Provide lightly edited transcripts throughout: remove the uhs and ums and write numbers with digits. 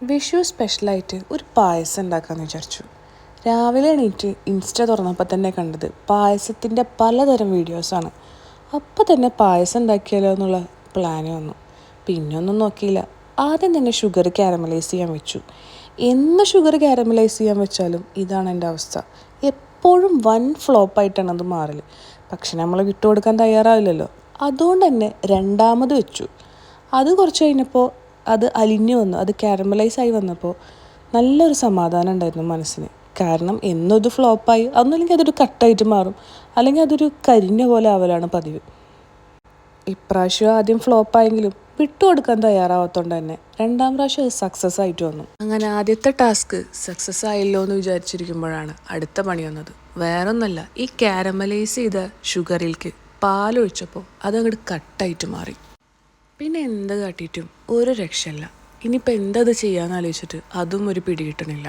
വിഷു സ്പെഷ്യലായിട്ട് ഒരു പായസം ഉണ്ടാക്കാമെന്ന് വിചാരിച്ചു. രാവിലെ എണീറ്റ് ഇൻസ്റ്റ തുറന്നപ്പോൾ തന്നെ കണ്ടത് പായസത്തിൻ്റെ പലതരം വീഡിയോസാണ്. അപ്പോൾ തന്നെ പായസം ഉണ്ടാക്കിയാലോ എന്നുള്ള പ്ലാന് വന്നു. പിന്നെ ഒന്നും നോക്കിയില്ല. ആദ്യം തന്നെ ഷുഗർ ക്യാരമലൈസ് ചെയ്യാൻ വെച്ചു. എന്ന് ഷുഗർ ക്യാരമലൈസ് ചെയ്യാൻ വെച്ചാലും ഇതാണ് എൻ്റെ അവസ്ഥ. എപ്പോഴും വൻ ഫ്ലോപ്പായിട്ടാണ് അത് മാറൽ. പക്ഷെ നമ്മൾ വിട്ടുകൊടുക്കാൻ തയ്യാറാവില്ലല്ലോ. അതുകൊണ്ട് തന്നെ രണ്ടാമത് വെച്ചു. അത് കുറച്ച് കഴിഞ്ഞപ്പോൾ അത് അലിഞ്ഞു വന്നു. അത് ക്യാരമലൈസായി വന്നപ്പോൾ നല്ലൊരു സമാധാനം ഉണ്ടായിരുന്നു മനസ്സിന്. കാരണം എന്നൊരു ഫ്ലോപ്പായി അതൊന്നല്ലെങ്കിൽ അതൊരു കട്ടായിട്ട് മാറും, അല്ലെങ്കിൽ അതൊരു കരിഞ്ഞ പോലെ ആവലാണ് പതിവ്. ഇപ്രാവശ്യം ആദ്യം ഫ്ലോപ്പായെങ്കിലും വിട്ടുകൊടുക്കാൻ തയ്യാറാവാത്തതുകൊണ്ട് തന്നെ രണ്ടാം പ്രാവശ്യം അത് സക്സസ് ആയിട്ട് വന്നു. അങ്ങനെ ആദ്യത്തെ ടാസ്ക് സക്സസ് ആയല്ലോ എന്ന് വിചാരിച്ചിരിക്കുമ്പോഴാണ് അടുത്ത പണി വന്നത്. വേറൊന്നല്ല, ഈ ക്യാരമലൈസ് ചെയ്ത ഷുഗറിലേക്ക് പാലൊഴിച്ചപ്പോൾ അതങ്ങോട്ട് കട്ടായിട്ട് മാറി. പിന്നെ എന്ത് കാട്ടിയിട്ടും ഒരു രക്ഷയില്ല. ഇനിയിപ്പോൾ എന്തത് ചെയ്യാന്ന് ആലോചിച്ചിട്ട് അതും ഒരു പിടി കിട്ടണില്ല.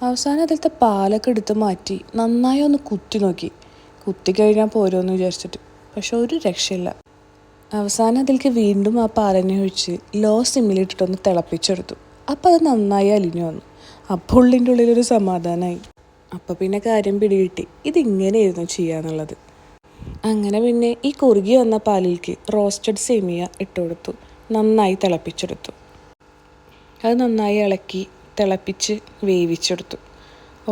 അവസാനം അതിലത്തെ പാലൊക്കെ എടുത്ത് മാറ്റി നന്നായി ഒന്ന് കുത്തി നോക്കി. കുത്തി കഴിഞ്ഞാൽ പോരോന്ന് വിചാരിച്ചിട്ട്, പക്ഷെ ഒരു രക്ഷയില്ല. അവസാനം അതിലേക്ക് വീണ്ടും ആ പാലനെ ഒഴിച്ച് ലോ സിമ്മിലിട്ടിട്ടൊന്ന് തിളപ്പിച്ചെടുത്തു. അപ്പോൾ അത് നന്നായി അലിഞ്ഞു വന്നു. അപ്പോൾ ഉള്ളിൻ്റെ ഉള്ളിലൊരു സമാധാനമായി. അപ്പോൾ പിന്നെ കാര്യം പിടികിട്ടി, ഇതിങ്ങനെയായിരുന്നു ചെയ്യാന്നുള്ളത്. അങ്ങനെ പിന്നെ ഈ കുറുകി വന്ന പാലിലേക്ക് റോസ്റ്റഡ് സേമിയ ഇട്ട് കൊടുത്തു. നന്നായി തിളപ്പിച്ചെടുത്തു. അത് നന്നായി ഇളക്കി തിളപ്പിച്ച് വേവിച്ചെടുത്തു.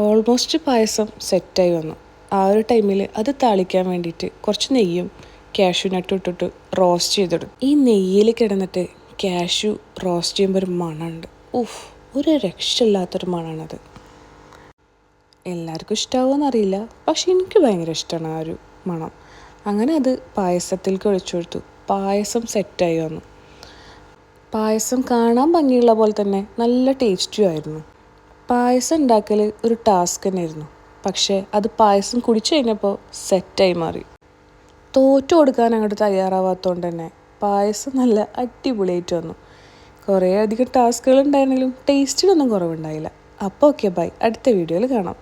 ഓൾമോസ്റ്റ് പായസം സെറ്റായി വന്നു. ആ ഒരു ടൈമിൽ അത് താളിക്കാൻ വേണ്ടിയിട്ട് കുറച്ച് നെയ്യും കാഷ്യൂ നട്ടും ഇട്ടിട്ട് റോസ്റ്റ് ചെയ്തെടുത്തു. ഈ നെയ്യിൽ കിടന്നിട്ട് കാഷ്യൂ റോസ്റ്റ് ചെയ്യുമ്പോൾ ഒരു മണമുണ്ട്. ഒരു രക്ഷയില്ലാത്തൊരു മണമാണത്. എല്ലാവർക്കും ഇഷ്ടമാവുമെന്നറിയില്ല, പക്ഷെ എനിക്ക് ഭയങ്കര ഇഷ്ടമാണ് ആ ഒരു മണം. അങ്ങനെ അത് പായസത്തിലേക്ക് ഒഴിച്ചു കൊടുത്തു. പായസം സെറ്റായി വന്നു. പായസം കാണാൻ ഭംഗിയുള്ള പോലെ തന്നെ നല്ല ടേസ്റ്റിയും ആയിരുന്നു. പായസം ഉണ്ടാക്കൽ ഒരു ടാസ്ക് തന്നെയായിരുന്നു. പക്ഷേ അത് പായസം കുടിച്ചു കഴിഞ്ഞപ്പോൾ സെറ്റായി മാറി. തോറ്റു കൊടുക്കാൻ അങ്ങോട്ട് തയ്യാറാവാത്തതുകൊണ്ട് തന്നെ പായസം നല്ല അടിപൊളിയായിട്ട് വന്നു. കുറേ അധികം ടാസ്കുകൾ ഉണ്ടായിരുന്നെങ്കിലും ടേസ്റ്റിനൊന്നും കുറവുണ്ടായില്ല. അപ്പോൾ ഓക്കെ, ബൈ. അടുത്ത വീഡിയോയിൽ കാണാം.